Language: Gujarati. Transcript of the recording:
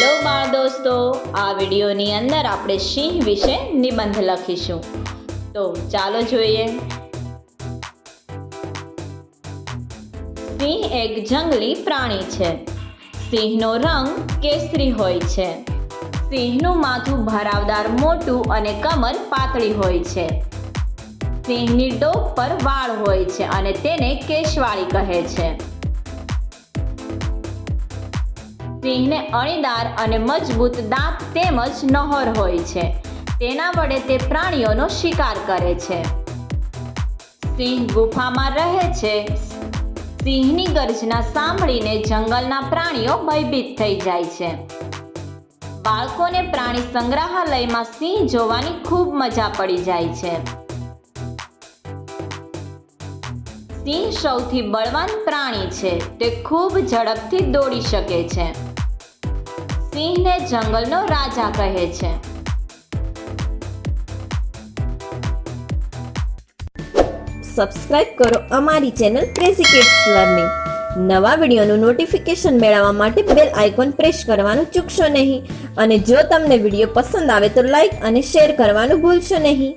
હેલો બાળ દોસ્તો, આ વિડીયોની અંદર આપણે સિંહ વિશે નિબંધ લખીશું. તો ચાલો જોઈએ. સિંહ એક જંગલી પ્રાણી છે. સિંહનો રંગ કેસરી હોય છે. સિંહનું માથું ભરાવદાર મોટું અને કમર પાતળી હોય છે. સિંહની ડોક પર વાળ હોય છે અને તેને કેશવાળી કહે છે. સિંહને અણીદાર અને મજબૂત દાંત તેમજ નહોર હોય છે. તેના વડે તે પ્રાણીઓનો શિકાર કરે છે. સિંહ ગુફામાં રહે છે. સિંહની ગર્જના સાંભળીને જંગલના પ્રાણીઓ ભયભીત થઈ જાય છે. બાળકોને પ્રાણી સંગ્રહાલયમાં સિંહ જોવાની ખૂબ મજા પડી જાય છે. સિંહ સૌથી બળવાન પ્રાણી છે. તે ખૂબ ઝડપથી દોડી શકે છે. સિંહને જંગલનો રાજા કહે છે. સબસ્ક્રાઇબ કરો અમારી ચેનલ ક્રેઝી કિડ્સ લર્નિંગ. નવા વિડીયોનું નોટિફિકેશન મેળવવા માટે બેલ આઇકોન પ્રેસ કરવાનું ચૂકશો નહીં. અને જો તમને વિડીયો પસંદ આવે તો લાઈક અને શેર કરવાનું ભૂલશો નહીં.